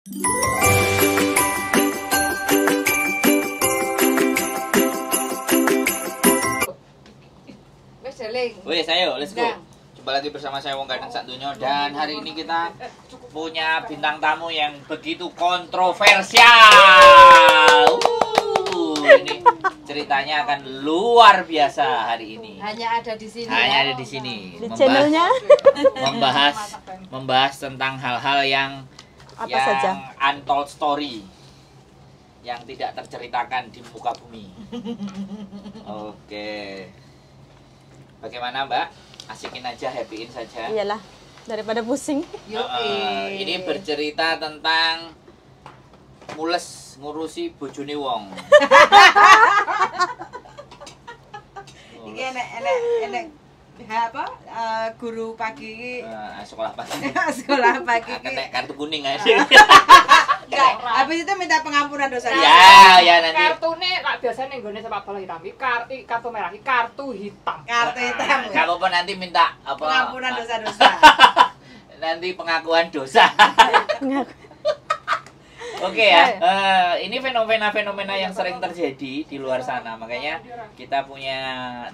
Wih, ayo, let's go. Coba lagi bersama saya Wong Gandeng Santunyo, dan hari ini kita punya bintang tamu yang begitu kontroversial. Ini ceritanya akan luar biasa hari ini. Hanya ada di sini. Hanya ada di sini. Di channelnya. Membahas tentang hal-hal yang apa saja? Untold story, yang tidak terceritakan di muka bumi. Oke. Bagaimana Mbak? Asikin aja, happyin saja. Iyalah, daripada pusing. Ini bercerita tentang mules ngurusi bojone wong. Iki enek apa? Guru pagi Sekolah pagi. sekolah pagi. Ketek kartu kuning aja. Enggak, habis itu minta pengampunan dosa. Ya nanti. Kartune lak biasane nggone sepak bola hitam kartu merah kartu hitam. Kartu hitam. Kalau pun nanti minta apa? Pengampunan dosa-dosa. Nanti pengakuan dosa. Oke ya, ini fenomena-fenomena yang sering terjadi di luar sana. Makanya kita punya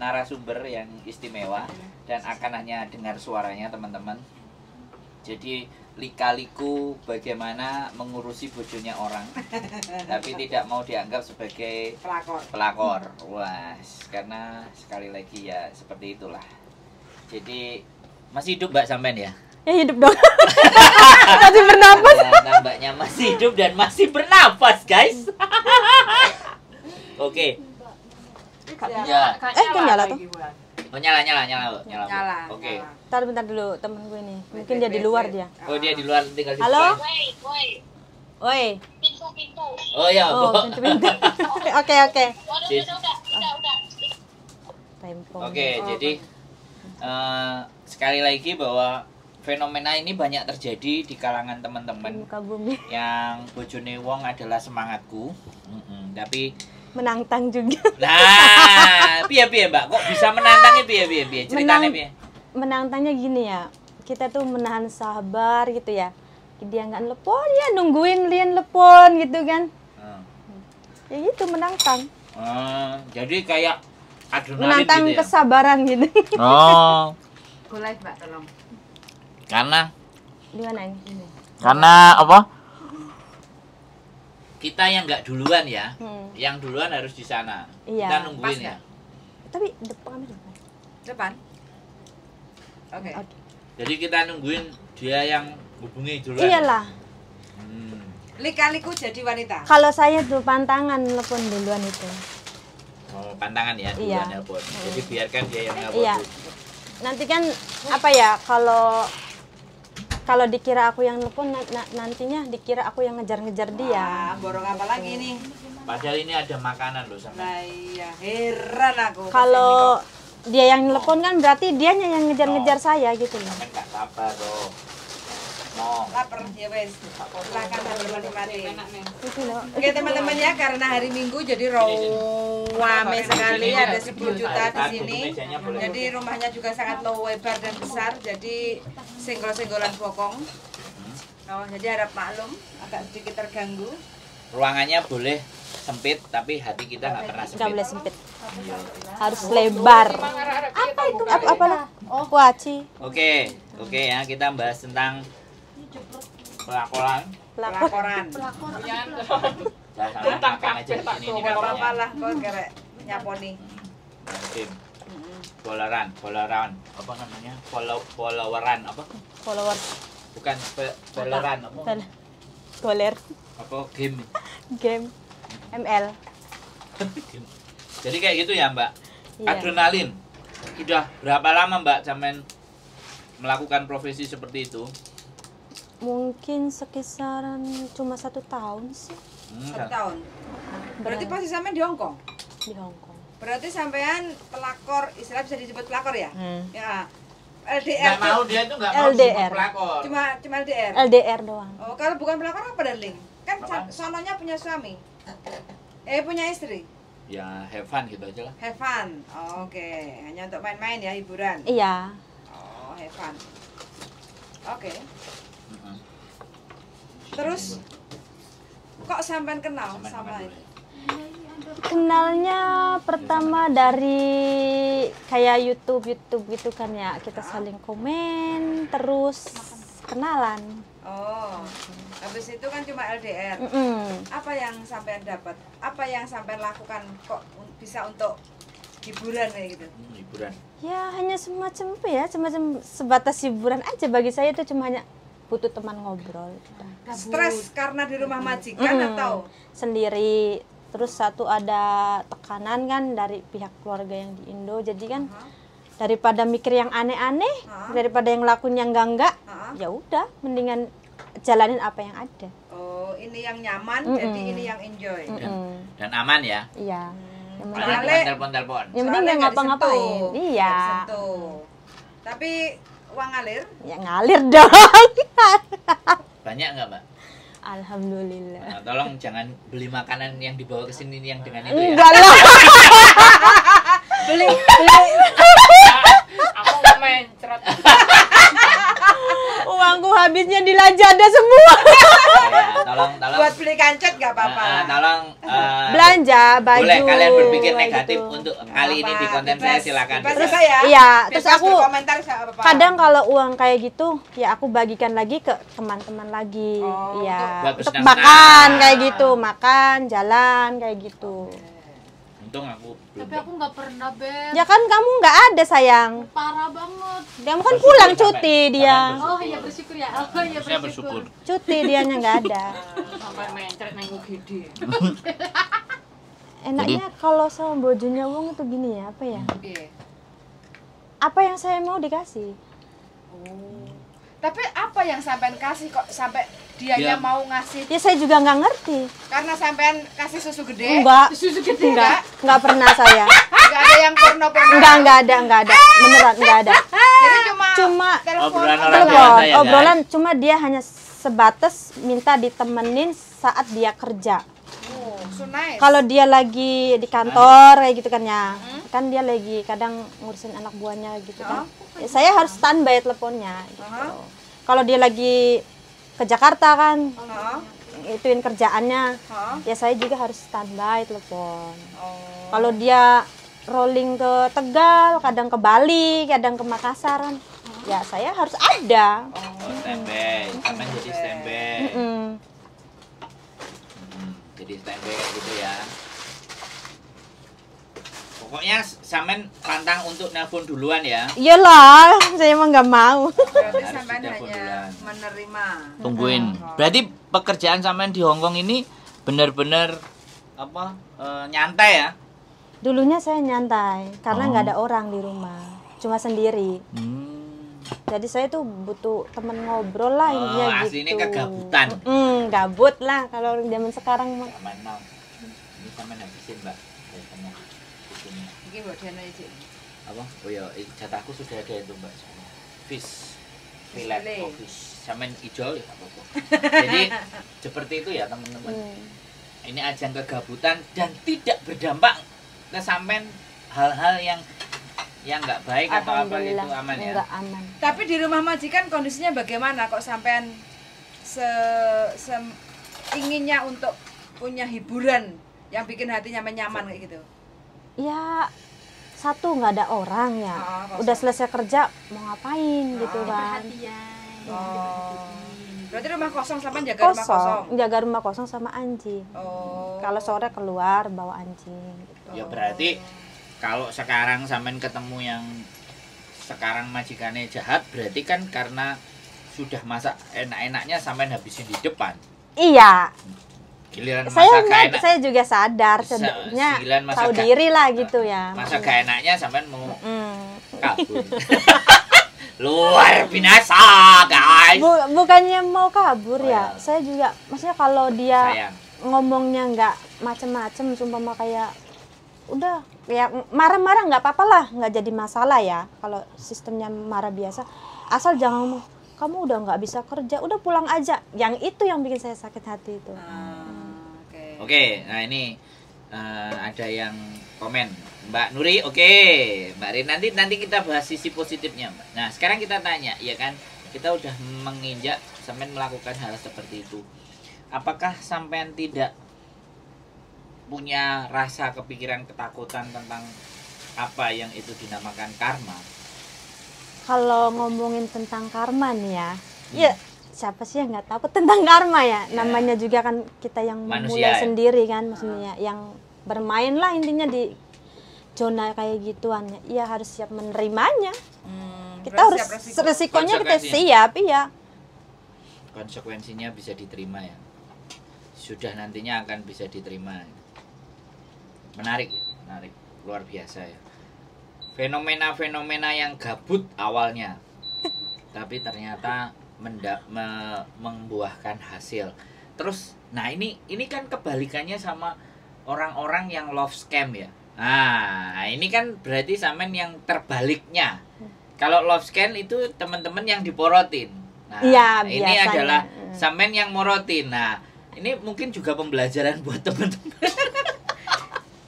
narasumber yang istimewa dan akan hanya dengar suaranya teman-teman. Jadi lika-liku bagaimana mengurusi bojonya orang, tapi tidak mau dianggap sebagai pelakor. Wah, karena sekali lagi ya seperti itulah. Jadi masih hidup Mbak sampean ya? Ya hidup dong. Masih bernapas. Ya, nampaknya masih hidup dan masih bernapas, guys. Oke. Ya. Kan nyala tuh. Oh, nyala. Oke. Bentar dulu temen gue ini. Mungkin dia di luar dia. Oh, dia di luar tinggal di Halo? depan. Woi. Pintu. Oh ya, Oh, Bu. pintu. Oke. Oke, jadi sekali lagi bahwa fenomena ini banyak terjadi di kalangan teman-teman Muka bumi. yang bojone wong adalah semangatku. Tapi Menantang juga. nah, piye Mbak? Kok bisa menantangnya piye? Ceritanya piye? Menantangnya gini ya. Kita tuh menahan sabar gitu ya. Dia nggak telepon ya, nungguin Lian telepon gitu kan. Ya gitu menantang. Jadi kayak adrenalin Menantang gitu ya? kesabaran gitu. Oh. Boleh, Mbak, tolong. Karena Di mana ini? Karena apa? Kita yang nggak duluan ya, yang duluan harus di sana. Iya. Kita nungguin ya. Tapi depan apa? Depan. Oke. Jadi kita nungguin dia yang hubungi duluan. Iyalah. Lika-liku jadi wanita. Kalau saya tuh pantangan telepon duluan itu. Oh, pantangan ya duluan Iya. nelpon. Jadi biarkan dia yang nelpon. Iya. Nanti kan apa ya, kalau dikira aku yang telepon nantinya dikira aku yang ngejar-ngejar dia. Borong apa lagi nih? Padahal ini ada makanan loh sama. Nah, iya, heran aku. Kalau dia yang telepon kan berarti dianya yang ngejar-ngejar saya gitu loh. Kan nggak sabar loh. Mau. Lapar ya wes. Silakan sambil menikmati. Gitu loh. Oke teman-teman ya, karena hari Minggu jadi rame sekali, ada 10 juta di sini. Jadi rumahnya juga sangat lebar dan besar, jadi senggol-senggolan bokong. Oh, jadi harap maklum, agak sedikit terganggu. Ruangannya boleh sempit, tapi hati kita nggak pernah sempit. Nggak boleh sempit. Harus lebar. Apa itu? Apa lah? Oh, kuaci. Oke ya, kita bahas tentang pelakoran. Pelaporan. Jangan makan aja di sini ini Gak apa-apa katanya. lah, kok gerek nyaponi. Tim. Followeran. Apa namanya? Followeran apa? Follower. Bukan followeran apa? Goler. Apa game? Game. ML. Jadi kayak gitu ya, Mbak. Iya. Adrenalin. Sudah berapa lama Mbak sampean melakukan profesi seperti itu? Mungkin sekisaran cuma 1 tahun sih 1 tahun. Berarti pasti sampean di Hongkong. di Hongkong. Berarti sampean pelakor, istilah bisa disebut pelakor ya? Ya. Nggak LDR. mau, dia itu nggak mau LDR. disebut pelakor. Cuma LDR. LDR doang. Oh, kalau bukan pelakor apa, darling? Kan Apa? sononya punya suami. Punya istri. Ya, have fun gitu aja lah. Have fun. Oh, oke. Hanya untuk main-main ya, hiburan. Iya. Oh, have fun. Oke. Terus kok sampean kenal Sampean sama kenal itu? Kenalnya pertama dari kayak YouTube gitu kan ya. Kita saling komen terus kenalan. Oh, habis itu kan cuma LDR. Apa yang sampean dapat? Apa yang sampean lakukan kok bisa untuk hiburan kayak gitu? Hiburan. Ya hanya semacam apa ya, semacam sebatas hiburan aja bagi saya itu cuma hanya butuh teman ngobrol. Stres karena di rumah majikan atau sendiri. Terus satu ada tekanan kan dari pihak keluarga yang di Indo, jadi kan daripada mikir yang aneh-aneh, daripada yang lakuin yang enggak, ya udah mendingan jalanin apa yang ada. Oh, ini yang nyaman, jadi ini yang enjoy. Dan aman ya. Iya. Yang penting, Kalian cuma telepon-telepon. yang penting Soalnya nggak ngapa-ngapain. disentuh. Iya. Nggak disentuh. Tapi uang ngalir? Ya ngalir dong. Banyak nggak, Mbak? Alhamdulillah. Nah, tolong jangan beli makanan yang dibawa ke sini yang dengan itu ya. Enggak lah. Beli Aku nggak mencret. Uangku habisnya di Lazada semua. Ya, tolong buat beli kancet nggak apa-apa. tolong Belanja baju. boleh kalian berpikir kayak negatif gitu. untuk kali ini di konten saya silakan. Bebas Bebas. juga ya. Iya, terus Bebas aku berkomentar nggak apa-apa. kadang kalau uang kayak gitu ya aku bagikan lagi ke teman-teman lagi. Oh, Iya, buat untuk bersenang-senang. makan kayak gitu, makan, jalan kayak gitu. Untung aku belum. Tapi aku nggak pernah, Beb. Ya kan kamu nggak ada sayang. Parah banget. Kamu kan Bersyukur pulang sampai. cuti dia. Bersyukur. Oh iya bersyukur ya. Oh iya Saya bersyukur. bersyukur. Cuti dianya nggak ada. Sampai mencret nang UGD. Enaknya kalau sama bojonya wong itu gini ya, apa ya? Iya. Apa yang saya mau dikasih. Oh. Tapi apa yang sampean kasih kok sampai dianya Dia- mau ngasih? Ya saya juga nggak ngerti. Karena sampean kasih susu gede? Enggak. Susu gede Enggak pernah saya. Enggak ada yang porno-porno? Enggak ada. Beneran enggak ada. Jadi cuma Cuma Obrolan orang telepon. biasa ya, obrolan cuma dia hanya sebatas minta ditemenin saat dia kerja. Oh, so nice. Kalau dia lagi di kantor kayak gitu kan ya. Kan dia lagi kadang ngurusin anak buahnya gitu kan. Ya, saya harus standby teleponnya gitu. Kalau dia lagi ke Jakarta kan, ituin kerjaannya. Ya saya juga harus standby telepon. Oh. Kalau dia rolling ke Tegal, kadang ke Bali, kadang ke Makassar kan, ya saya harus ada. Oh, standby. Sampean jadi standby. Jadi standby kayak gitu ya. Pokoknya sampean pantang untuk nelpon duluan ya. Iyalah, saya emang nggak mau. Berarti Harus sampean ditelepon hanya duluan. menerima. Tungguin. Berarti pekerjaan sampean di Hongkong ini benar-benar apa nyantai ya? Dulunya saya nyantai karena nggak ada orang di rumah, cuma sendiri. Jadi saya tuh butuh temen ngobrol lah intinya gitu. Aslinya kegabutan. Gabut lah kalau orang zaman sekarang mah. Zaman now. Ini sampean habisin, Mbak. Dari tengah. Di sini. Iki mbok dene iki. Apa? Oh ya, jatahku sudah ada itu, Mbak. Fish. Filet Filet. oh, fish. Sampean hijau ya apa-apa. Jadi seperti itu ya, teman-teman. Ini ajang kegabutan dan tidak berdampak ke sampean hal-hal yang nggak baik atau apa gitu, Alhamdulillah, aman ya. nggak aman. Tapi di rumah majikan kondisinya bagaimana kok sampean inginnya untuk punya hiburan yang bikin hati nyaman kayak gitu? Ya satu nggak ada orang ya. kosong. Udah selesai kerja mau ngapain gitu kan? Oh. Berarti rumah kosong sampean jaga rumah kosong. Kosong, jaga rumah kosong sama anjing. Oh. Kalau sore keluar bawa anjing. Gitu. Ya berarti kalau sekarang sampean ketemu yang sekarang majikannya jahat, berarti kan karena sudah masak enak-enaknya sampean habisin di depan. Iya. Giliran Saya masak gak enak, saya juga sadar sebenarnya Giliran masak tahu gak- diri lah gitu ya. masak gak enaknya sampean mau Mm. kabur. Luar biasa, guys. Bukannya mau kabur Oh, ya. ya. Saya juga maksudnya kalau dia Sayang. ngomongnya nggak macem-macem, sumpah kayak udah ya marah-marah nggak apa-apa lah, nggak jadi masalah ya. Kalau sistemnya marah biasa, asal jangan ngomong kamu udah nggak bisa kerja, udah pulang aja. Yang itu yang bikin saya sakit hati itu. Oke. Oke, nah ini ada yang komen Mbak Nuri, oke Mbak Rin, nanti kita bahas sisi positifnya Mbak. Nah sekarang kita tanya, ya kan kita udah menginjak sampai melakukan hal seperti itu. apakah sampean tidak punya rasa kepikiran ketakutan tentang apa yang itu dinamakan karma? Kalau ngomongin tentang karma nih ya, ya siapa sih yang nggak takut tentang karma ya? Namanya juga kan kita yang Manusia, mulai ya? sendiri kan, maksudnya yang bermain lah intinya di zona kayak gituan. Ya harus siap menerimanya. Kita harus resikonya kita siap, iya. Konsekuensinya bisa diterima ya. Sudah nantinya akan bisa diterima. Menarik ya, menarik, luar biasa ya. Fenomena-fenomena yang gabut awalnya, tapi ternyata membuahkan hasil. Terus, nah ini kan kebalikannya sama orang-orang yang love scam ya. Nah, ini kan berarti sampean yang terbaliknya. Kalau love scam itu teman-teman yang diporotin. Nah, ya, ini adalah sampean yang morotin. Nah, ini mungkin juga pembelajaran buat teman-teman.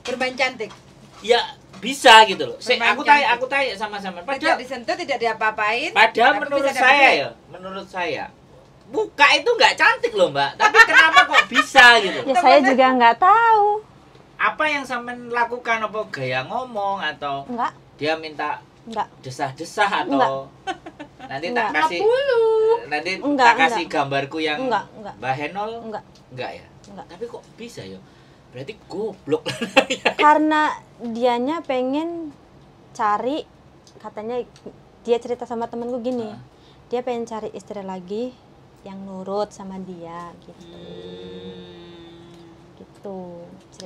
Bermain cantik. Ya, bisa gitu loh. Bermain Aku tanya sama-sama. Tidak disentuh, tidak diapa-apain. Padahal tapi bisa menurut saya muka itu nggak cantik loh Mbak. Tapi kenapa kok bisa gitu? Ya saya juga nggak tahu. Apa yang sampean lakukan? Apa gaya ngomong atau Enggak. dia minta Enggak. desah-desah atau nanti tak Enggak. kasih nanti Enggak, tak kasih enggak. gambarku yang Enggak. Mbak Henol? Enggak. Ya. Enggak. Tapi kok bisa ya? Berarti goblok. Karena dianya pengen cari, katanya dia cerita sama temenku gini, dia pengen cari istri lagi yang nurut sama dia gitu. Gitu.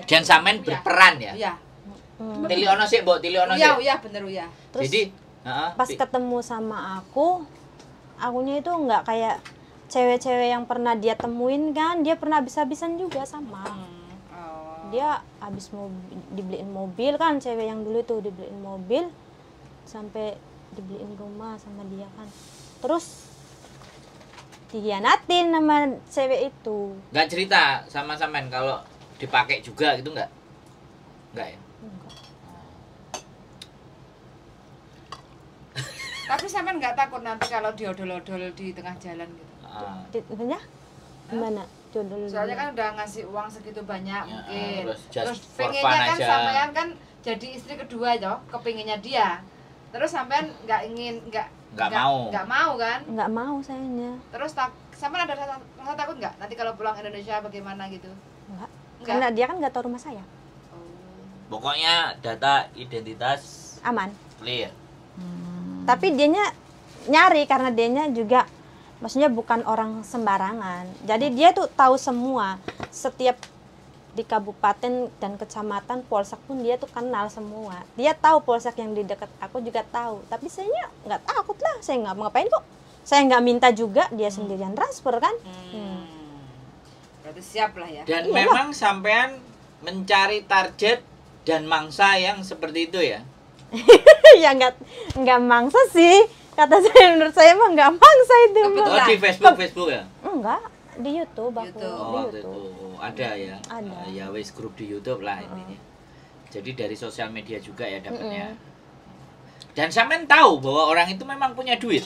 Dan sampean berperan ya? Iya. Tiliono sih, Mbok, tiliono sih. Iya, bener ya. Terus Jadi, pas ketemu sama akunya itu nggak kayak cewek-cewek yang pernah dia temuin kan, dia pernah habis-habisan juga sama. Dia habis mau dibeliin mobil kan, cewek yang dulu tuh dibeliin mobil sampai dibeliin rumah sama dia kan. Terus dihianatin sama cewek itu. nggak cerita sama sampean kalau dipakai juga gitu nggak? Nggak ya? Enggak. Tapi sampean nggak takut nanti kalau diodol-odol di tengah jalan gitu? Gimana? Gimana? Jodoh. Soalnya kan udah ngasih uang segitu banyak Ya, mungkin. terus just Terus for fun pengennya kan aja. sampean kan jadi istri kedua toh, kepinginnya dia. Terus sampean nggak Nggak mau kan? Nggak mau sayanya. Terus sampean ada rasa takut nggak nanti kalau pulang Indonesia bagaimana gitu? Enggak. Enggak. Karena dia kan nggak tahu rumah saya. Pokoknya data identitas Aman. clear. Tapi dianya nyari karena dianya juga maksudnya bukan orang sembarangan. Jadi dia tuh tahu semua. Setiap di kabupaten dan kecamatan polsek pun dia tuh kenal semua. Dia tahu polsek yang di dekat aku juga tahu. Tapi saya nggak takut lah. Saya nggak mau ngapain kok. Saya nggak minta juga, dia sendirian transfer kan. Berarti siap lah ya. Dan Iya. memang sampean mencari target dan mangsa yang seperti itu ya. Ya nggak mangsa sih. Kata saya, menurut saya mah nggak mangsa itu. Kebetulan. Oh, di Facebook ya? Enggak, di YouTube aku. YouTube. Di Oh, waktu YouTube. itu ada ya. Ada. Ya wes grup di YouTube lah intinya. Jadi dari sosial media juga ya dapatnya. Dan sampean tahu bahwa orang itu memang punya duit.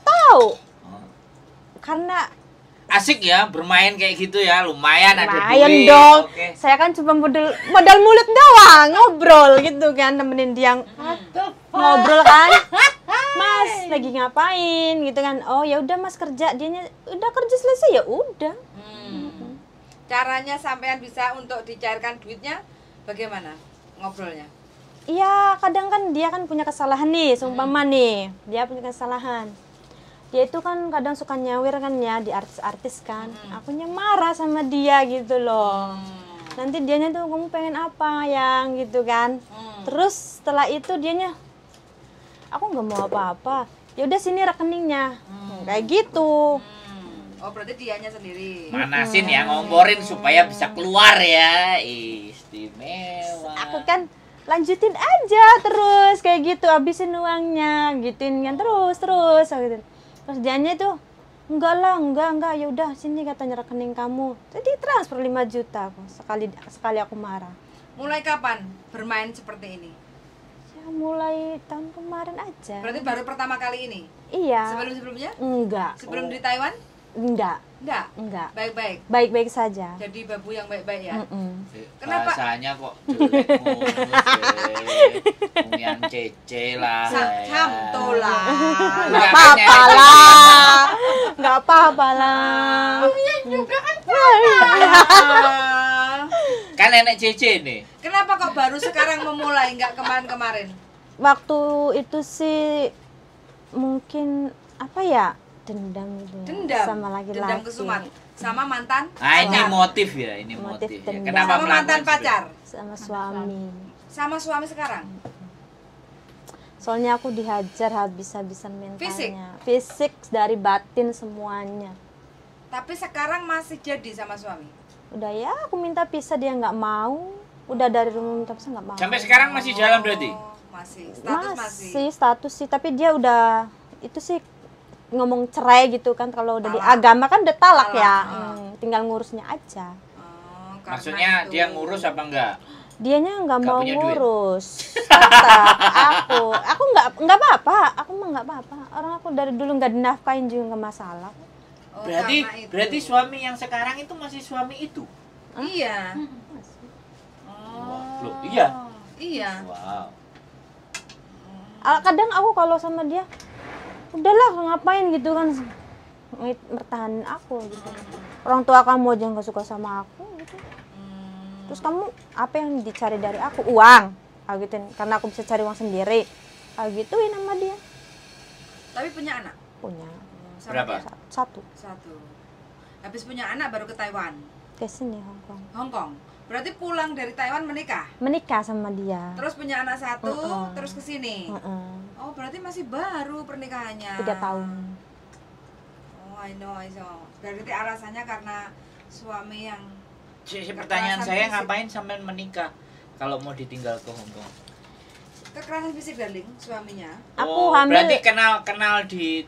Tahu. Oh. Karena Asik ya bermain kayak gitu ya, lumayan ada lumayan duit. dong. Oke. Saya kan cuma modal mulut doang, ngobrol gitu kan, temenin dia ngobrol kan. Mas lagi ngapain gitu kan. Oh ya udah Mas kerja, dianya udah kerja selesai ya udah. Caranya sampean bisa untuk dicairkan duitnya bagaimana ngobrolnya? Iya, kadang kan dia kan punya kesalahan nih, seumpama nih, dia punya kesalahan. Dia itu kan kadang suka nyawir kan ya di artis-artis kan. Akunya marah sama dia gitu loh. Nanti dianya tuh kamu pengen apa yang gitu kan. Terus setelah itu dianya aku nggak mau apa-apa. Ya udah sini rekeningnya. Kayak gitu. Oh berarti dianya sendiri. Manasin ya, ngomporin supaya bisa keluar ya. Istimewa. Aku kan lanjutin aja terus kayak gitu, habisin uangnya, gituin kan terus gitu. Terus dianya tuh enggak lah, enggak, ya udah sini katanya rekening kamu. Jadi transfer 5 juta aku sekali aku marah. Mulai kapan bermain seperti ini? Ya mulai tahun kemarin aja. Berarti baru pertama kali ini? Iya. Sebelum-sebelumnya? Enggak. Sebelum di Taiwan? Enggak. Enggak. Baik-baik. Baik-baik saja. Jadi babu yang baik-baik ya. Kenapa? Kenapa? Bahasanya kok jelek yang cece lah. Samtola. Nggak apa-apa lah. Nggak apa-apa lah. Kan nenek cece nih. Kenapa kok baru sekarang memulai, nggak kemarin-kemarin? Waktu itu sih mungkin apa ya? Dendam gitu. Dendam. Sama laki-laki. Dendam kesumat. Sama mantan Ini pacar. motif ya, ini Motif motif. Ya. dendam. Kenapa Sama mantan melakukan pacar. Sama suami. Sama suami sekarang. Soalnya aku dihajar habis-habisan mentalnya. Fisik? Fisik dari batin semuanya. Tapi sekarang masih jadi sama suami. Udah ya, aku minta pisah dia nggak mau. Udah dari rumah minta pisah nggak mau. Sampai sekarang masih jalan berarti? Oh, masih. Status masih. Masih status sih, tapi dia udah itu sih ngomong cerai gitu kan. Kalau udah di Talak. agama kan udah talak Talak, ya. heeh. Tinggal ngurusnya aja. Oh, karena Maksudnya itu. dia ngurus apa enggak? Dianya nggak Nggak mau punya duit? ngurus. Tetap aku nggak apa-apa. Aku mah nggak apa-apa. Orang aku dari dulu nggak dinafkain juga nggak masalah. Oh, Berarti karena itu. berarti suami yang sekarang itu masih suami itu. Iya. Loh, iya. Iya. Wow. Kadang aku kalau sama dia udahlah ngapain gitu kan, mertahanin aku gitu. Orang tua kamu aja nggak suka sama aku gitu. Terus kamu apa yang dicari dari aku? Uang, gituin. Karena aku bisa cari uang sendiri, gituin sama dia. Tapi punya anak? Punya Sama Berapa? dia? satu Satu. Habis punya anak baru ke Taiwan, ke sini Hong Kong. Hong Kong. Berarti pulang dari Taiwan menikah. Menikah sama dia. Terus punya anak satu, Heeh. terus ke sini. Heeh. Oh, berarti masih baru pernikahannya. 3 tahun. Oh, I know. Berarti alasannya karena suami yang Pertanyaan Kekerasan saya fisik. ngapain sampai menikah kalau mau ditinggal ke Hong Kong? kekerasan fisik, darling, suaminya. Aku Oh, hamil berarti kenal di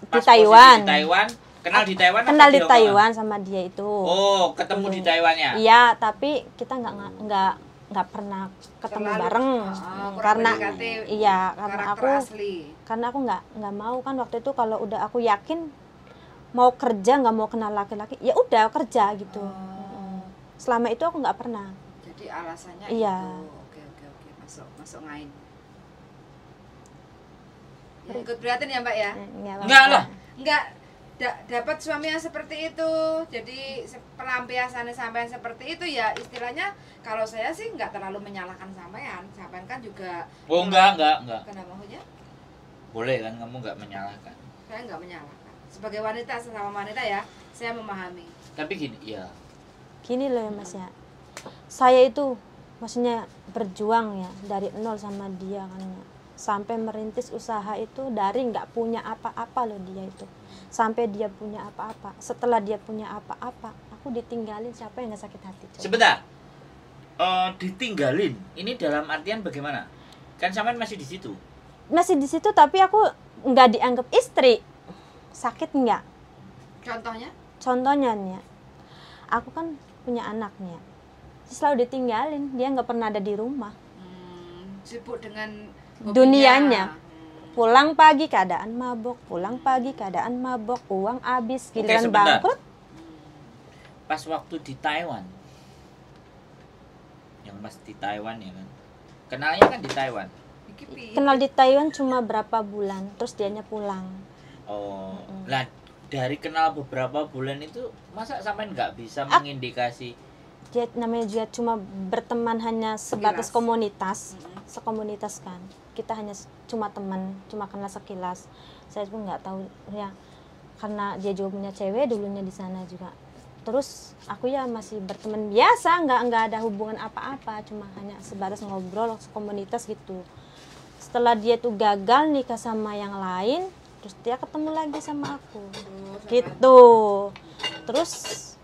pas Taiwan. posisi di Taiwan. Kenal di Taiwan kenal apa di Hong Kong? Taiwan sama dia itu. Oh, ketemu di Taiwannya. Iya, tapi kita nggak pernah ketemu Terlalu- bareng. kurang Karena PDKT iya, karena karakter aku asli. karena aku nggak mau kan waktu itu kalau udah aku yakin mau kerja nggak mau kenal laki-laki, ya udah kerja gitu. Selama itu aku nggak pernah. Jadi alasannya Iya. itu. Oke, masuk ngain. Ya, ikut prihatin ya, Mbak ya. Enggak lah. Enggak dapat suami yang seperti itu. Jadi pelampiasannya sampean seperti itu ya, istilahnya kalau saya sih nggak terlalu menyalahkan sampean. Sampean kan juga Oh, enggak. Kenapa maksudnya? Boleh kan kamu enggak menyalahkan. Saya nggak menyalahkan. Sebagai wanita, sesama wanita ya, saya memahami. Tapi gini, ya. Gini loh ya Mas ya. Saya itu maksudnya berjuang ya dari nol sama dia kan ya. Sampai merintis usaha itu dari nggak punya apa-apa loh dia itu. Sampai dia punya apa-apa. Setelah dia punya apa-apa, aku ditinggalin, siapa yang nggak sakit hati? Coba? Sebentar. Ditinggalin. Ini dalam artian bagaimana? Kan sampean masih di situ. Masih di situ tapi aku nggak dianggap istri. Sakit nggak? Contohnya? Contohnya nih ya, aku kan punya anaknya. Selalu ditinggalin, dia nggak pernah ada di rumah. Sibuk dengan hobinya. Dunianya. Pulang pagi keadaan mabok, pulang pagi keadaan mabok, uang habis, giliran sebentar. bangkrut. Pas waktu di Taiwan. Yang pas di Taiwan ya kan. Kenalnya kan di Taiwan. Iki Kenal di Taiwan cuma berapa bulan, terus dianya pulang. Oh. Lah dari kenal beberapa bulan itu masa sampean nggak bisa mengindikasi Dia namanya juga cuma berteman hanya sebatas Sekilas. komunitas, sekomunitas kan. Kita hanya cuma teman, cuma kenal sekilas. Saya pun nggak tahu ya, karena dia juga punya cewek dulunya di sana juga. Terus aku ya masih berteman biasa, nggak ada hubungan apa-apa, cuma hanya sebatas ngobrol komunitas gitu. Setelah dia tuh gagal nikah sama yang lain, terus dia ketemu lagi sama aku, gitu. Terus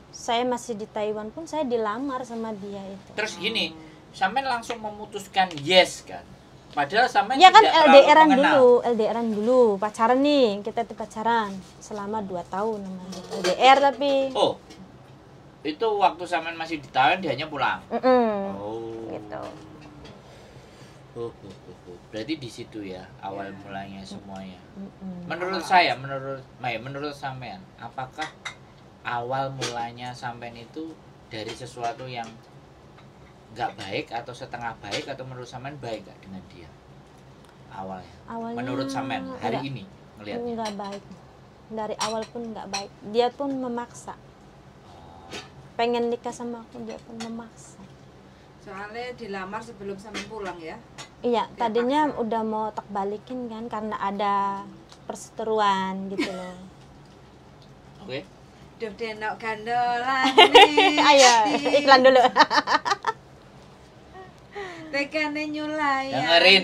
saya masih di Taiwan pun saya dilamar sama dia itu. terus gini, sampean langsung memutuskan yes kan. Padahal sampean Ya kan tidak terlalu LDRan mengenal. dulu, LDRan dulu, pacaran nih, kita tuh pacaran selama 2 tahun namanya. LDR tapi. Oh. Itu waktu sampean masih di Taiwan dianya pulang. Oh. Gitu. Berarti di situ ya awal mulanya semuanya. Mm-mm. Menurut saya, menurut sampean, apakah awal mulanya sampean itu dari sesuatu yang nggak baik atau setengah baik, atau menurut sampean baik gak dengan dia awalnya? Menurut sampean hari ini melihatnya nggak baik, dari awal pun nggak baik. Dia pun memaksa, pengen nikah sama aku, dia pun memaksa. Soalnya dilamar sebelum sampai pulang ya. Iya, Dia tadinya paksa. udah mau tak balikin kan karena ada perseteruan gitu loh. Oke. Duh denok gandolan nih. Ayo iklan dulu. Tekane nyulai.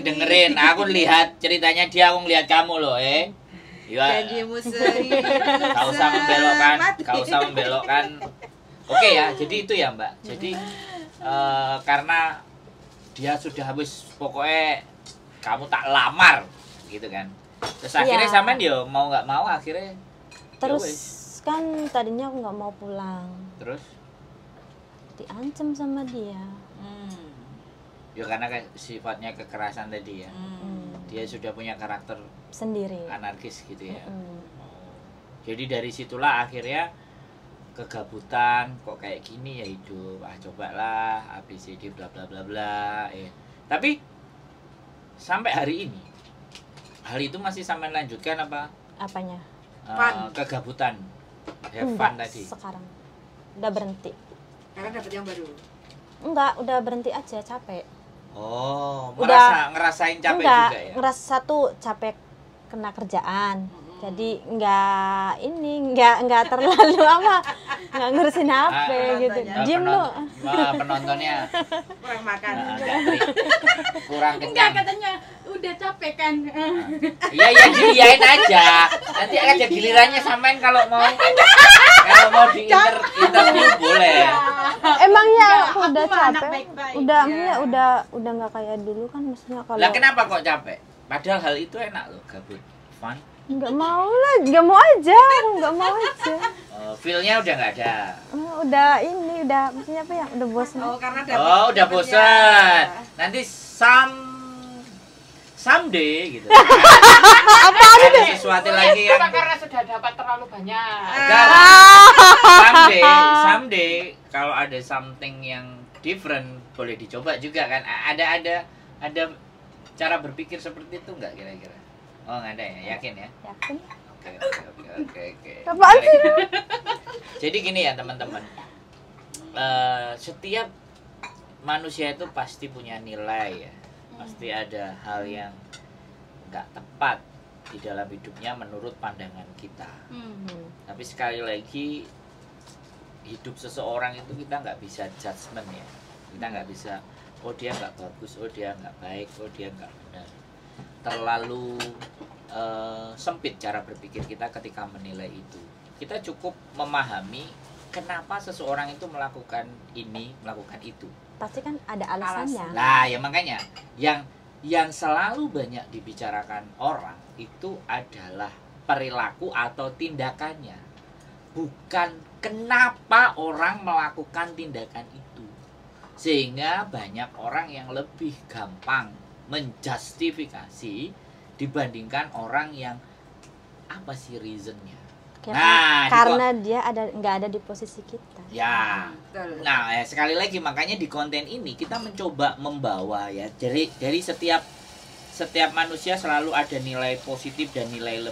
Dengerin, aku lihat ceritanya dia, aku ngelihat kamu loh, ya. Jadi musuhi. Gak usah membelokkan. Oke ya, jadi itu ya Mbak. Jadi karena dia sudah habis, pokoknya kamu tak lamar gitu kan. Terus akhirnya Iya. sampean dia mau nggak mau akhirnya Terus ya wes. kan tadinya aku nggak mau pulang, Terus diancam sama dia. ya karena sifatnya kekerasan tadi ya. Dia sudah punya karakter Sendiri. anarkis gitu ya. Mm. Jadi dari situlah akhirnya kegabutan, kok kayak gini ya hidup, cobalah ABCD bla bla bla bla. Tapi sampai hari ini hal itu masih sampai lanjutkan apa? Apanya? Fun. Kegabutan, have Enggak, fun tadi. sekarang udah berhenti. Karena dapat yang baru. Enggak, udah berhenti aja, capek. Oh, Udah. ngerasain capek Enggak, juga ya. ngerasa satu capek kena kerjaan. Jadi enggak terlalu enggak ngurusin HP gitu. Diem lu. Penontonnya Kurang makan. kurang Enggak, kenyang. katanya udah capek kan. Iya diiyain aja. Nanti ada gilirannya sampean kalau mau di interview boleh. Emangnya Enggak, aku udah aku mah anak capek. baik-baik. Udah enggak kayak dulu kan, maksudnya kalau Lah kenapa kok capek? Padahal hal itu enak loh, gabut, fun. enggak mau lah, enggak mau aja, Feel-nya udah nggak ada. udah maksudnya apa ya, udah bosan. Oh, karena dapat. Oh, udah dapatnya. bosan. Nanti someday gitu. Ada sesuatu lagi yang Bukan karena sudah dapat terlalu banyak. someday kalau ada something yang different boleh dicoba juga kan. Ada cara berpikir seperti itu nggak kira-kira? Oh, nggak ada ya, yakin ya? Yakin? Oke. Apaan sih? Jadi gini ya teman-teman, setiap manusia itu pasti punya nilai ya, pasti ada hal yang nggak tepat di dalam hidupnya menurut pandangan kita. Tapi sekali lagi, hidup seseorang itu kita nggak bisa judgement ya, kita nggak bisa oh dia nggak bagus, oh dia nggak baik, oh dia nggak benar. Terlalu sempit cara berpikir kita ketika menilai itu. Kita cukup memahami kenapa seseorang itu melakukan ini, melakukan itu. Pasti kan ada alasannya. Nah, ya makanya yang selalu banyak dibicarakan orang itu adalah perilaku atau tindakannya. Bukan kenapa orang melakukan tindakan itu. Sehingga banyak orang yang lebih gampang menjustifikasi dibandingkan orang yang apa sih reasonnya. Karena dia nggak ada di posisi kita. Ya. Betul. Nah, sekali lagi makanya di konten ini kita mencoba membawa ya dari setiap manusia selalu ada nilai positif dan nilai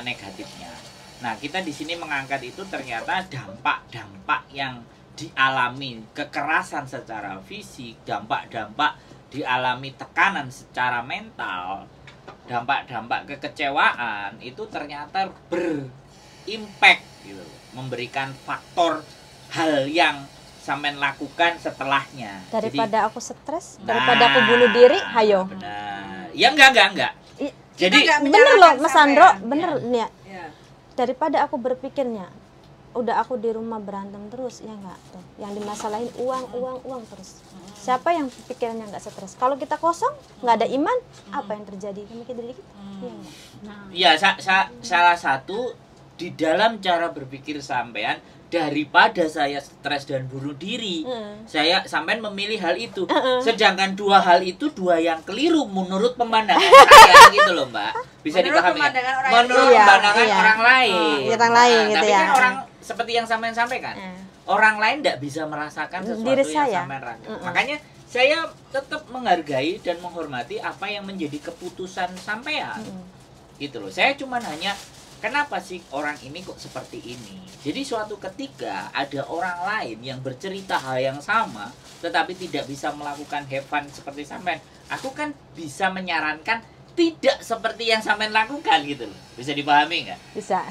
negatifnya. Nah, kita di sini mengangkat itu ternyata dampak-dampak yang dialami kekerasan secara fisik, dampak-dampak dialami tekanan secara mental, dampak-dampak kekecewaan itu ternyata berimpact gitu, memberikan faktor hal yang sampean lakukan setelahnya. Daripada aku stres, daripada aku bunuh diri, hayo. Benar. Ya enggak. Jadi nggak Bener loh menyalahkan Mas Sandro, sampean. bener nih ya. Ya. Daripada aku berpikirnya udah aku di rumah berantem terus, ya enggak tuh. Yang dimasalahin uang terus. Siapa yang pikirannya nggak stres? Kalau kita kosong, nggak ada iman, apa yang terjadi? Mikir diri kita. Iya nggak? ya salah satu di dalam cara berpikir sampean, daripada saya stres dan bunuh diri, saya sampean memilih hal itu. Sedangkan dua hal itu dua yang keliru menurut pemandangan saya gitu loh, Mbak. Bisa dipahami kan? pemandangan orang Menurut Iya, pandangan iya. orang lain. Orang lain gitu tapi ya. kan orang seperti yang sampean sampaikan. Orang lain tidak bisa merasakan sesuatu Diri yang saya. sampean rasakan. Makanya saya tetap menghargai dan menghormati apa yang menjadi keputusan sampean. Gitu loh. Saya cuma nanya kenapa sih orang ini kok seperti ini? Jadi suatu ketika ada orang lain yang bercerita hal yang sama tetapi tidak bisa melakukan have fun seperti sampean, aku kan bisa menyarankan tidak seperti yang sampean lakukan gitu loh. Bisa dipahami nggak? Bisa.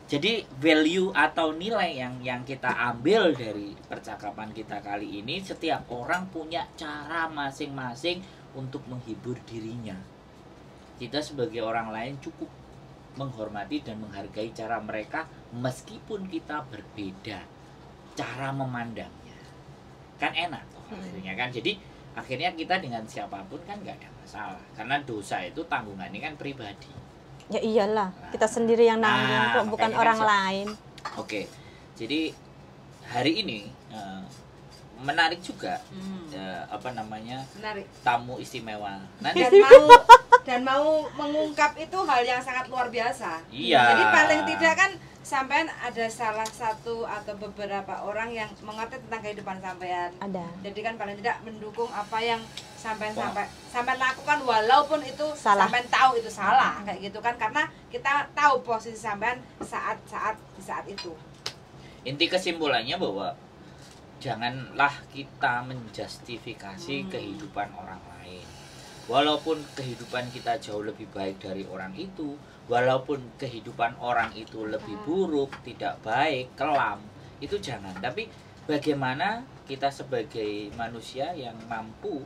Jadi value atau nilai yang kita ambil dari percakapan kita kali ini, setiap orang punya cara masing-masing untuk menghibur dirinya. Kita sebagai orang lain cukup menghormati dan menghargai cara mereka meskipun kita berbeda cara memandangnya. Kan enak toh akhirnya kan. Jadi akhirnya kita dengan siapapun kan nggak ada masalah. Karena dosa itu tanggungannya kan pribadi. Ya iyalah, kita sendiri yang nanggung kok, bukan makanya orang kan lain. Oke. Jadi hari ini menarik juga menarik. tamu istimewa. Nanti Dan mau mengungkap itu hal yang sangat luar biasa. Iya. Jadi paling tidak kan sampean ada salah satu atau beberapa orang yang mengerti tentang kehidupan sampean. Ada. Jadi kan paling tidak mendukung apa yang sampean lakukan walaupun itu Salah. sampean tahu itu salah kayak gitu kan, karena kita tahu posisi sampean di saat itu. inti kesimpulannya bahwa janganlah kita menjustifikasi kehidupan orang lain. Walaupun kehidupan kita jauh lebih baik dari orang itu, walaupun kehidupan orang itu lebih buruk, tidak baik, kelam, itu jangan. Tapi bagaimana kita sebagai manusia yang mampu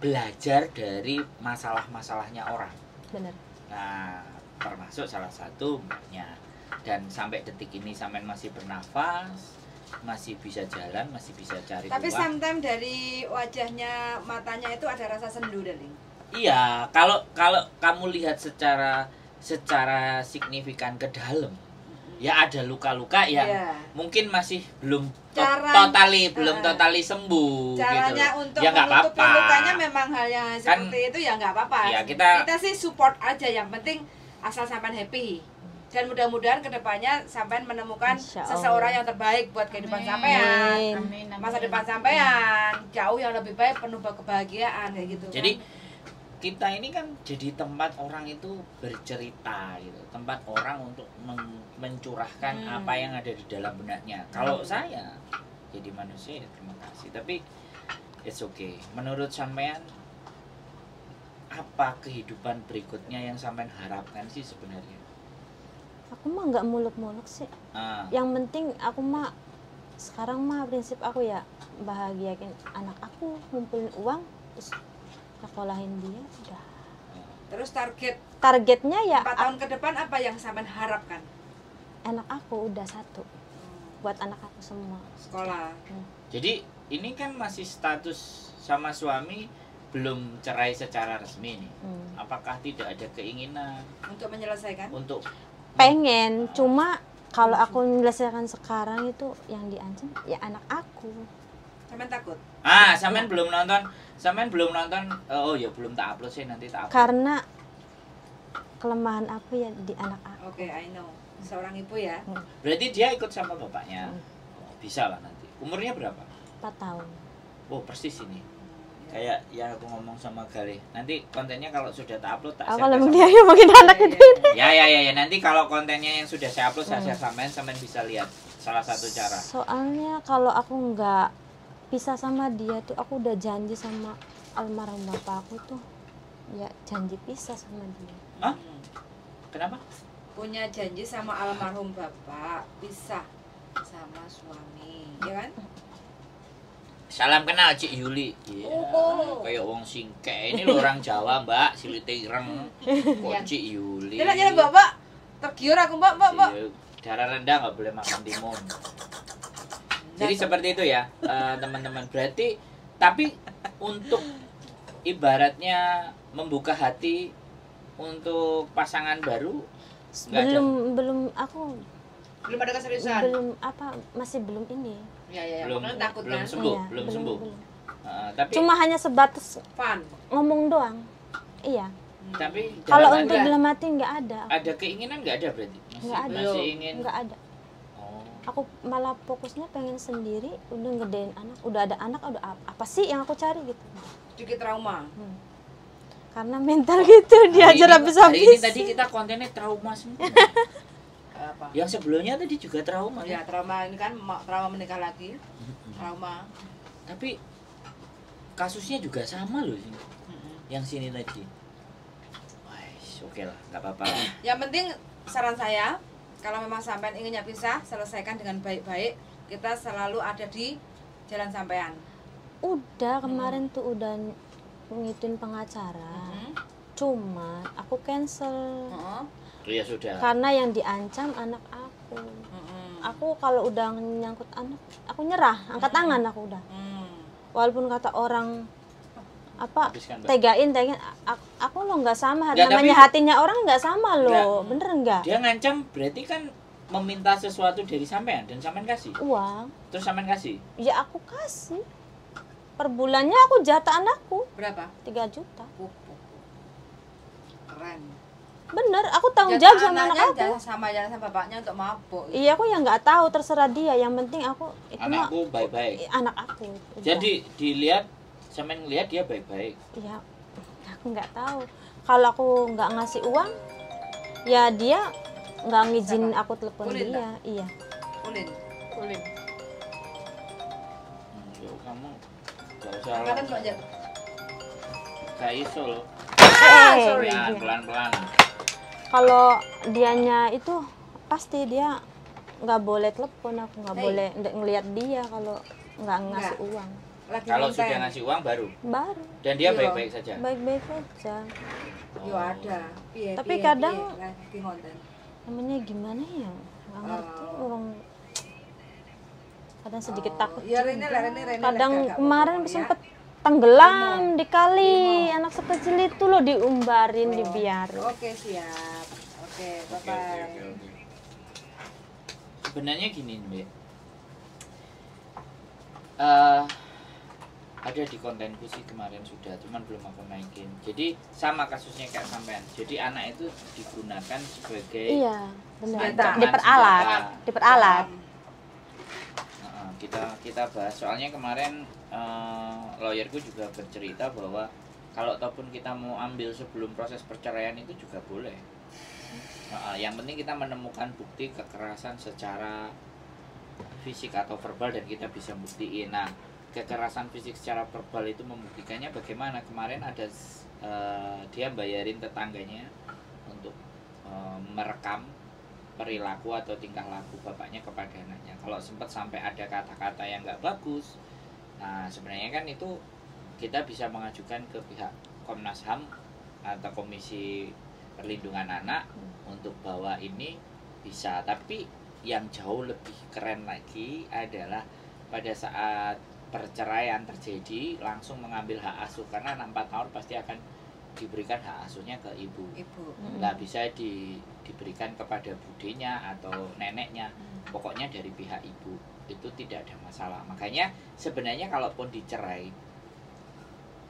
belajar dari masalah-masalahnya orang. Benar. Nah, termasuk salah satu mbaknya. Dan sampai detik ini sampean masih bernafas, masih bisa jalan, masih bisa cari Tapi uang. sometimes dari wajahnya, matanya itu ada rasa sendu, darling. Iya, kalau kamu lihat secara signifikan ke dalam, ya ada luka-luka yang mungkin masih belum totali sembuh. Caranya gitu. untuk Ya nggak menutupi apa-apa. lukanya memang hal yang Kan, seperti itu ya nggak apa-apa. ya, kita sih support aja, yang penting asal sampean happy. Dan mudah-mudahan kedepannya sampean menemukan Insya Allah. seseorang yang terbaik buat kehidupan sampean. Amin. Masa depan sampean jauh yang lebih baik, penuh kebahagiaan kayak gitu. Jadi kan. kita ini kan jadi tempat orang itu bercerita gitu, tempat orang untuk mencurahkan apa yang ada di dalam benaknya. Kalau saya jadi manusia ya terima kasih, tapi it's okay. Menurut sampean apa kehidupan berikutnya yang sampean harapkan sih sebenarnya? Aku mah nggak muluk-muluk sih. Yang penting aku mah sekarang mah prinsip aku ya bahagiain anak aku, ngumpulin uang, terus sekolahin dia udah. Terus Targetnya ya 4 tahun ke depan apa yang sampean harapkan? anak aku udah satu, buat anak aku semua Sekolah. Jadi ini kan masih status sama suami, belum cerai secara resmi nih. Apakah tidak ada keinginan Untuk menyelesaikan? untuk pengen, cuma kalau aku menyelesaikan sekarang itu yang diancam ya anak aku. Sampean takut? Sampean belum nonton. Oh ya belum tak upload sih, nanti tak upload. Karena kelemahan aku ya di anak aku. Oke, I know. Seorang ibu ya. Berarti dia ikut sama bapaknya. Bisa lah nanti. Umurnya berapa? 4 tahun. Oh persis ini. Kayak yang aku ngomong sama Galih. Nanti kontennya kalau sudah tak upload tak Aku share ke lebih sampean. dia mungkin anak itu. Ya. Nanti kalau kontennya yang sudah saya upload saya share sampean bisa lihat salah satu cara. Soalnya kalau aku nggak pisah sama dia tuh, aku udah janji sama almarhum bapak aku tuh, ya janji pisah sama dia. Hah? Kenapa? Punya janji sama almarhum bapak, pisah sama suami, ya kan? Salam kenal Cik Yuli. Kayak wong singke. Ini loh orang Jawa, Mbak, silite ireng. Kok Cik Yuli. Jalan Bapak. Tergiur aku, Mbak. Darah rendah nggak boleh makan timun. Jadi seperti itu ya, teman-teman. Berarti tapi untuk ibaratnya membuka hati untuk pasangan baru belum aku belum ada keseriusan. masih belum ini. Ya. belum Takut kan? sembuh, Iya, belum sembuh. belum. Tapi Cuma hanya sebatas Fun. ngomong doang. Iya. Tapi Kalau dalam untuk hati dalam hati nggak ada. ada keinginan nggak ada berarti? Nggak ada. Masih ingin. Nggak ada. Oh. Aku malah fokusnya pengen sendiri, udah ngedein anak, udah ada anak, udah apa sih yang aku cari gitu. Sedikit trauma. Karena mental gitu diajar Hari ini habis-habis. tadi kita kontennya trauma semua. Apa? Yang sebelumnya tadi juga trauma Ya, ya. trauma ini kan trauma menikah lagi. Trauma. Tapi kasusnya juga sama loh ini. Yang sini tadi. Wais, oke lah, nggak apa-apa. Yang penting saran saya, kalau memang sampean inginnya pisah, selesaikan dengan baik-baik. Kita selalu ada di jalan sampean. Udah kemarin tuh udah ngituin pengacara. Cuma aku cancel. Ya sudah. Karena yang diancam anak aku. Aku kalau udah nyangkut anak, aku nyerah, angkat tangan aku udah. Walaupun kata orang apa Habiskan, Mbak. tegain, aku lo nggak sama, Nggak, namanya tapi- hatinya orang nggak sama lo, Nggak. bener nggak? Dia ngancam berarti kan meminta sesuatu dari sampean dan sampean kasih. Uang, Terus sampean kasih. ya aku kasih. Per bulannya aku jatah anakku Berapa? 3 juta. Keren. Bener, aku tanggung Jatah jawab sama anak anaknya aku. jalan sama bapaknya untuk mabuk. Iya, aku yang nggak tahu, terserah dia. Yang penting aku itu mah Anakku baik-baik. anak aku. Udah. Jadi dilihat sampean ngelihat dia baik-baik. ya aku nggak tahu. Kalau aku nggak ngasih uang, ya dia nggak ngizinin aku telepon Ulin, dia. Iya. Ulin. Ulin. Yuk kamu gak usah Kalian kok aja. gak iso loh. sorry. Pelan-pelan. Kalau dianya itu pasti dia nggak boleh telepon, aku nggak Hey. boleh ngelihat dia kalau nggak ngasih Nggak. uang. Lagi Kalau konten. sudah ngasih uang baru. Baru Dan dia Iya. baik-baik saja. baik-baik aja. Yo ada. Piye, Tapi piye, kadang- piye, lagi konten. Namanya gimana ya? Nggak ngerti orang. Kadang sedikit Oh, takut. ya, juga. Rene Kadang lega, kemarin Kak, sempet tenggelam di kali, anak sekecil itu loh diumbarin, Oh. dibiarin. Oke, siap. Oke, Oke, bye-bye. oke. Sebenarnya gini, Mbak. Ada di kontenku sih kemarin sudah, cuman belum aku naikin. Jadi sama kasusnya kayak sampean. Jadi anak itu digunakan sebagai Iya, benar. ancaman Diperalat, senjata. diperalat. Kita bahas soalnya kemarin lawyerku juga bercerita bahwa kalau ataupun kita mau ambil sebelum proses perceraian itu juga boleh. Yang penting kita menemukan bukti kekerasan secara fisik atau verbal dan kita bisa buktiin. Nah, kekerasan fisik secara verbal itu membuktikannya bagaimana? Kemarin ada dia bayarin tetangganya untuk merekam perilaku atau tingkah laku bapaknya kepada anaknya. Kalau sempat sampai ada kata-kata yang nggak bagus, nah sebenarnya kan itu kita bisa mengajukan ke pihak Komnas HAM atau Komisi Perlindungan Anak untuk bahwa ini bisa. Tapi yang jauh lebih keren lagi adalah pada saat perceraian terjadi langsung mengambil hak asuh, karena anak 4 tahun pasti akan diberikan hak asuhnya ke ibu. Nggak bisa diberikan kepada budenya atau neneknya, pokoknya dari pihak ibu. Itu tidak ada masalah. Makanya sebenarnya kalaupun dicerai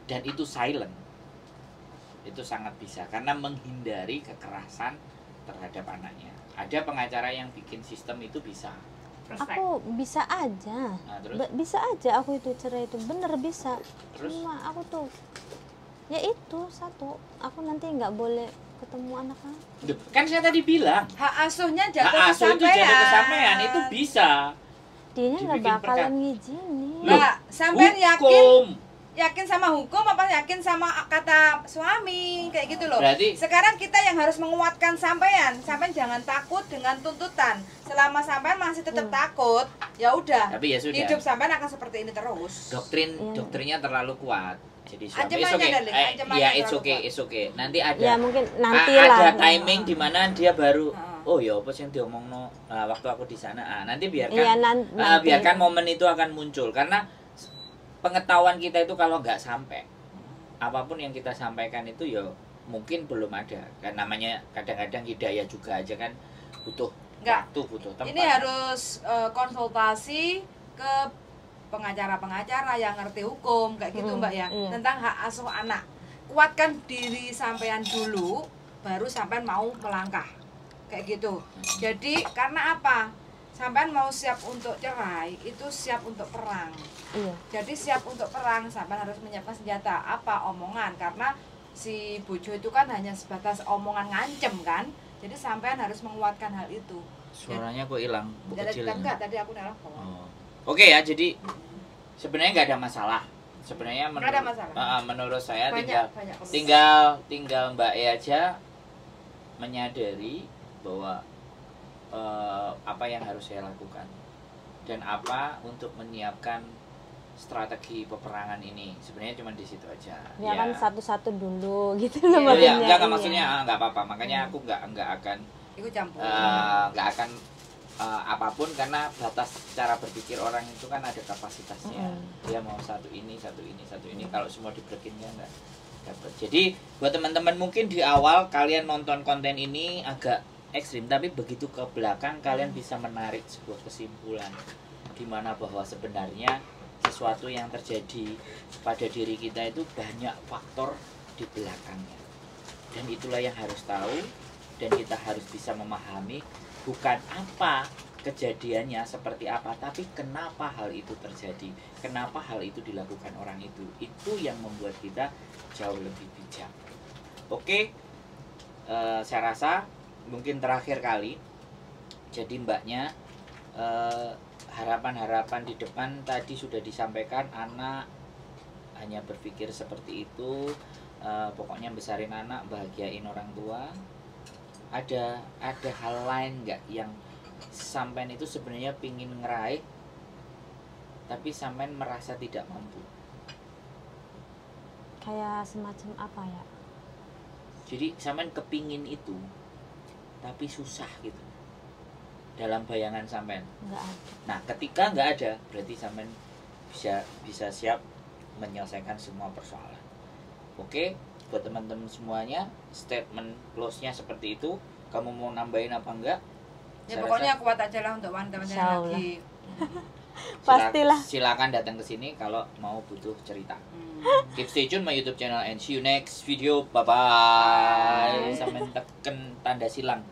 dan itu silent, itu sangat bisa karena menghindari kekerasan terhadap anaknya. Ada pengacara yang bikin sistem itu bisa. Aku bisa aja. Nah, terus Bisa aja aku itu cerai itu bener bisa. Terus? Cuma aku tuh ya itu satu, aku nanti nggak boleh ketemu anak aku. Duh, kan saya tadi bilang Hak asuhnya jatuh hak ke asuh itu jatuh ke sampean, itu sampean. bisa. Dianya nggak Dibikin bakalan ngizinin. Loh, Lah, sampean Hukum. yakin sama hukum apa yakin sama kata suami kayak gitu loh. Berarti- Sekarang kita yang harus menguatkan sampean. Sampean jangan takut dengan tuntutan. Selama sampean masih tetap takut, ya udah. Tapi ya sudah. Hidup sampean akan seperti ini terus. Doktrinnya terlalu kuat. Jadi suami Ancamannya, it's okay. darling, ancamannya Ya terlalu kuat. it's okay. Nanti ada Ya mungkin nanti ada lah. timing di mana dia baru Heeh. oh ya apa sih yang diomongno waktu aku di sana. Nanti biarkan Iya, nanti. biarkan momen itu akan muncul karena pengetahuan kita itu kalau nggak sampai apapun yang kita sampaikan itu ya mungkin belum ada. Kan namanya kadang-kadang hidayah juga aja kan butuh Nggak. waktu, butuh tempat. Ini harus konsultasi ke pengacara-pengacara yang ngerti hukum kayak gitu Mbak ya, iya. tentang hak asuh anak. kuatkan diri sampean dulu, baru sampean mau melangkah. Kayak gitu. Jadi karena apa? Sampean mau siap untuk cerai, itu siap untuk perang. Iya. Jadi siap untuk perang, sampean harus menyiapkan senjata. Apa? Omongan. Karena si bojo itu kan hanya sebatas omongan ngancem kan. Jadi sampean harus menguatkan hal itu. Suaranya kok hilang, Bu kecil. Enggak, tadi aku nelpon. Oh. Oke ya, jadi sebenarnya nggak ada masalah. Sebenarnya Nggak ada masalah. Menurut saya Banyak tinggal Mbak E aja menyadari bahwa apa yang harus saya lakukan dan apa untuk menyiapkan strategi peperangan ini. Sebenarnya cuma di situ aja. Ya, kan satu-satu dulu gitu Ya, loh ya, maksudnya. enggak maksudnya nggak apa-apa. Makanya aku nggak akan Ikut campur. nggak akan apapun, karena batas cara berpikir orang itu kan ada kapasitasnya. Dia mau satu ini. Kalau semua dibrekin ya nggak dapat. Jadi buat teman-teman mungkin di awal kalian nonton konten ini agak ekstrim, tapi begitu ke belakang kalian bisa menarik sebuah kesimpulan di mana bahwa sebenarnya sesuatu yang terjadi pada diri kita itu banyak faktor di belakangnya, dan itulah yang harus tahu, dan kita harus bisa memahami bukan apa kejadiannya seperti apa, tapi kenapa hal itu terjadi, kenapa hal itu dilakukan orang itu yang membuat kita jauh lebih bijak. Oke, saya rasa mungkin terakhir kali, jadi mbaknya harapan-harapan di depan tadi sudah disampaikan. Anak hanya berpikir seperti itu, pokoknya besarin anak, bahagiain orang tua. Ada hal lain nggak yang sampean itu sebenarnya pingin ngeraih tapi sampean merasa tidak mampu? Kayak semacam apa ya? Jadi sampean kepingin itu tapi susah gitu dalam bayangan sampean. Nggak ada. Nah, ketika nggak ada, berarti sampean bisa siap menyelesaikan semua persoalan. Oke, buat teman-teman semuanya, statement close-nya seperti itu. Kamu mau nambahin apa enggak? Ya Saya pokoknya rasa kuat aja lah untuk wanita-wanita Insya Allah. lagi. Pastilah. Silakan datang ke sini kalau mau butuh cerita. Keep stay tune my YouTube channel and see you next video. Bye bye. Sampai tekan tanda silang.